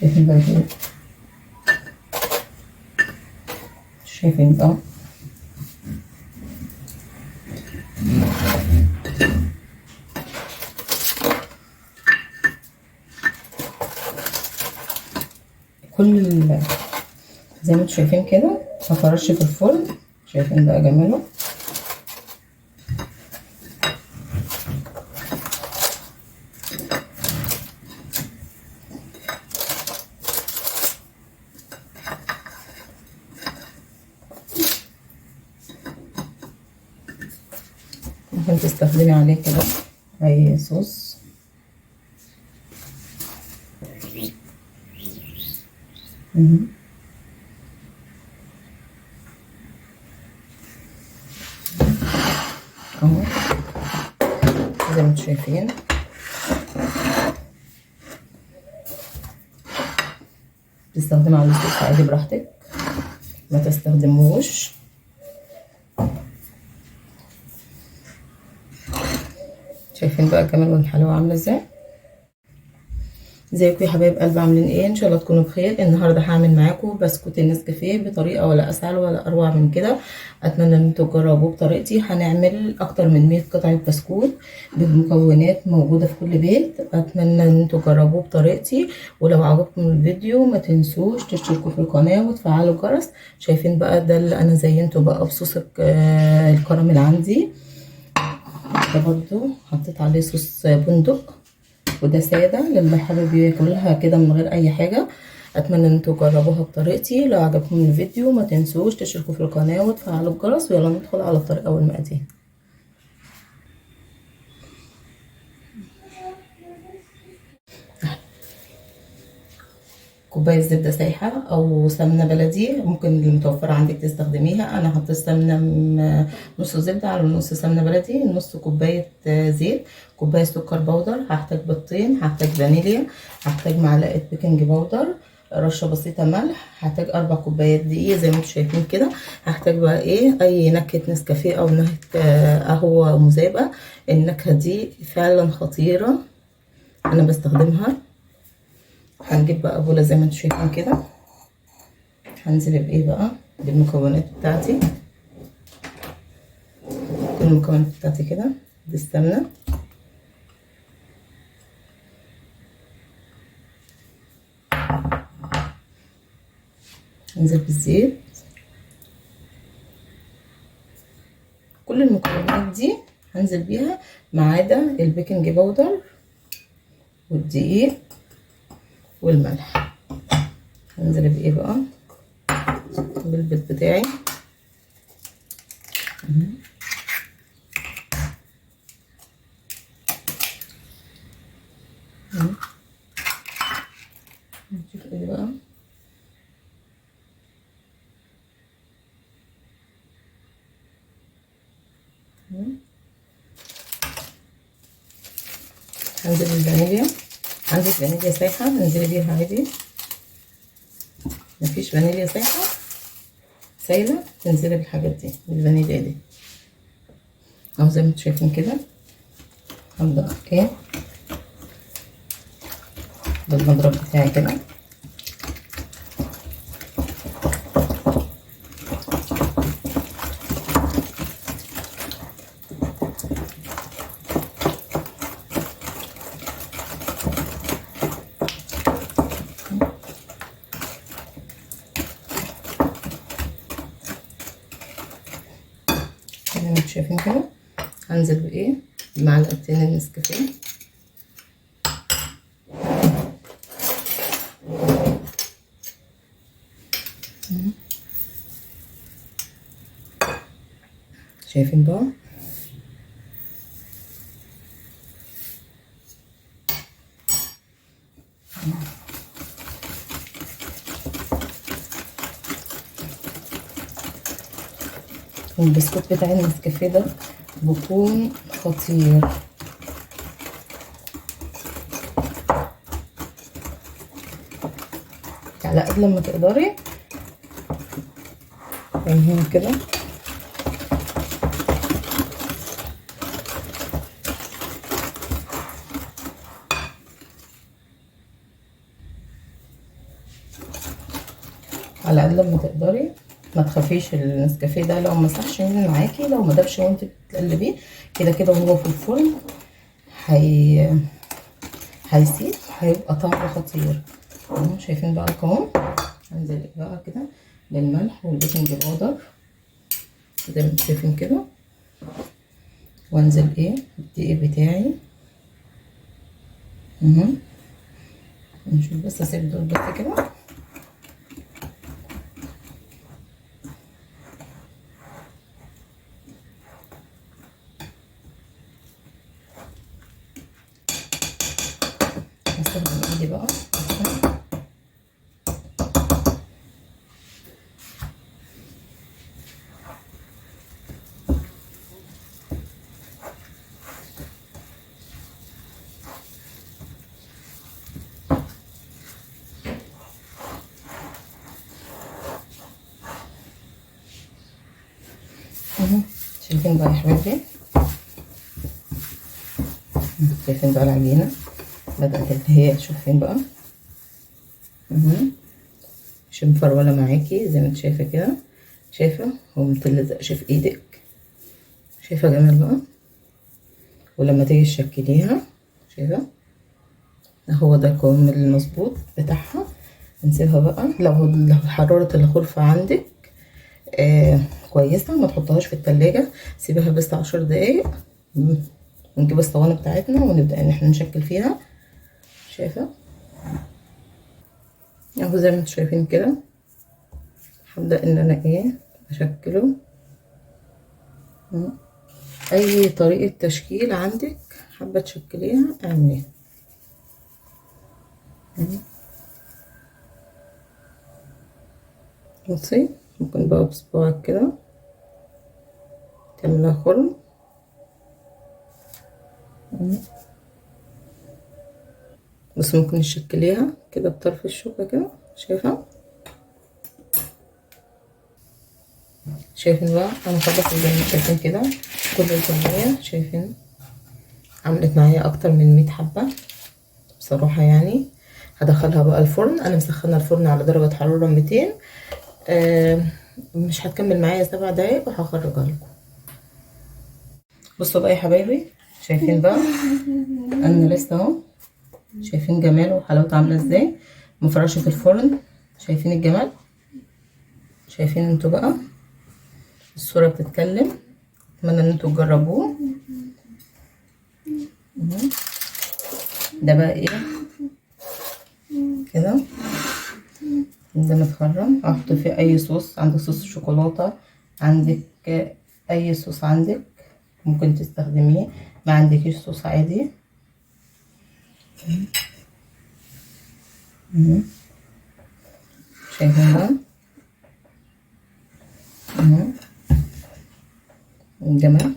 شايفين بقى كده، شايفين بقى كل زي ما انتوا شايفين كده هفرش في الفرن. شايفين بقى جماله. ممكن تستخدمي عليه كده اي صوص. اهو زي ما انتوا شايفين. تستخدمي على الصوص عادي براحتك، ما تستخدموش. شايفين بقى كمان والحلاوه عامله ازاي. ازيكم يا حبايب قلبي، عاملين ايه؟ ان شاء الله تكونوا بخير. النهارده هعمل معاكم بسكوت النسكافيه بطريقه ولا اسهل ولا اروع من كده. اتمنى ان انتوا تجربوه بطريقتي. هنعمل اكتر من 100 قطعه بسكوت بمكونات موجوده في كل بيت. اتمنى ان انتوا تجربوه بطريقتي، ولو عجبكم الفيديو ما تنسوش تشتركوا في القناه وتفعلوا الجرس. شايفين بقى ده اللي انا زينته بقى بصوص الكراميل عندي. ده برضو حطيت عليه صوص بندق، وده ساده للي حابب ياكلها كده من غير اي حاجه. اتمنى ان انتوا تجربوها بطريقتي. لو عجبكم الفيديو ما تنسوش تشتركوا في القناه وتفعلوا الجرس. ويلا ندخل على الطريقه والمقادير. كوبايه زبده سايحه او سمنه بلدي، ممكن اللي متوفره عندك تستخدميها. انا حطيت سمنه نص زبده على نص سمنه بلدي، نص كوبايه زيت، كوبايه سكر بودر، هحتاج بيضتين، هحتاج فانيليا، هحتاج معلقه بيكنج باودر، رشه بسيطه ملح، هحتاج 4 كوبايات دقيق زي ما انتم شايفين كده. هحتاج بقى ايه؟ اي نكهه نسكافيه او نكهه قهوه مذابه. النكهه دي فعلا خطيره، انا بستخدمها. هنجيب بقى بوله زي ما انتم شايفين كده. هنزل بايه بقى؟ بالمكونات بتاعتي. كل المكونات بتاعتي كده. دي السمنه، هنزل بالزيت. كل المكونات دي هنزل بيها ما عدا البيكنج باودر والدقيق والملح. هنزل بايه بقى؟ بالبيض بتاعي. نشوف ايه بقى. هنزل بالفانيليا. عندك فانيليا سايحه هنزلي بيها عادي، مفيش فانيليا سايحه سايله تنزلي بالحاجات دي، بالفانيليا دي. اهو زي ما انتم شايفين كده. هبدا ايه بالمضرب بتاعي كده. زي ما انتم شايفين كده. هنزل بايه؟ بمعلقتين النسكافيه. شايفين بقى؟ البسكوت بتاع النسكافيه ده بيكون خطير. على قد لما تقدري اعملي كده. على قد لما تقدري. ما تخافيش النسكافيه ده لو مسحش معاكي، لو ما دابش وانت بتقلبيه كده كده وهو في الفرن هيسيح، هيبقى طعمه خطير. شايفين بقى القوام. هنزل بقى كده بالملح والبيكنج باودر زي ما انتم شايفين كده، وانزل بالدقيق بتاعي. نشوف بس، اسيب دول بس كده. هستخدم ايدي بقى. شايفين بقى يا حبايبي، شايفين بقى العجينه بدأت اللي هي، شايفين بقى مش مفرولة معاكي زي ما انت شايفة كده. شايفة هو متلزقش في ايدك، شايفة جمال بقى. ولما تيجي تشكليها شايفة هو ده القوام المظبوط بتاعها. نسيبها بقى. لو حرارة الغرفة عندك كويسة، ما تحطهاش في التلاجة، سيبها بس 10 دقايق. نجيب الصواني بتاعتنا ونبدأ ان احنا نشكل فيها. شايفة اهو زي ما انتم شايفين كده. هبدأ ان انا اشكله. اي طريقة تشكيل عندك حابة تشكليها اعمليها. بصي ممكن بقى بصباعك كده تعملها خرم. بس ممكن تشكليها كده بطرف الشوكة كده. شايفة شايفين بقى انا خلصت زي ما شايفين كده كل الكمية. شايفين عملت معايا اكتر من 100 حبة بصراحة يعني. هدخلها بقى الفرن. انا مسخنة الفرن على درجة حرارة 200. مش هتكمل معايا 7 دقايق وهخرجها لكم. بصوا بقى يا حبايبي، شايفين بقى انا لسه اهو. شايفين جماله وحلاوته عامله ازاي مفرشه في الفرن. شايفين الجمال. شايفين انتوا بقى الصوره بتتكلم. اتمنى ان انتوا تجربوه. ده بقى كده. ده متخرم. احط فيه اي صوص. عندك صوص شوكولاته، عندك اي صوص عندك ممكن تستخدميه. ما عندكيش صوص عادي. شايفين بقى الجمال.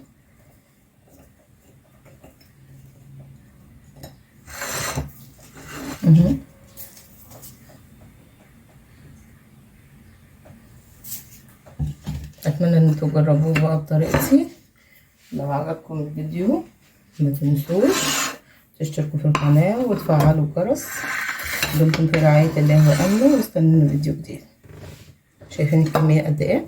اتمنى ان انتوا تجربوه بقى بطريقتي. لو عجبكم الفيديو ما تنسوش تشتركوا في القناة وتفعلوا الجرس. دمتم في رعاية الله وامنه، واستنوا فيديو جديد. شايفين الكمية قد ايه.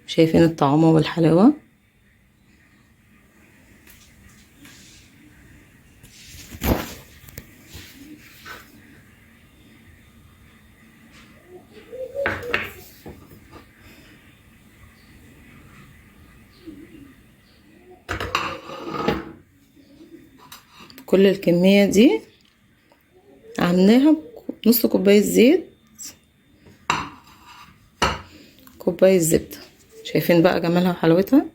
شايفين الطعامة والحلاوة. كل الكمية دي عاملاها بنص كوباية زيت، كوباية زبدة. شايفين بقى جمالها وحلاوتها.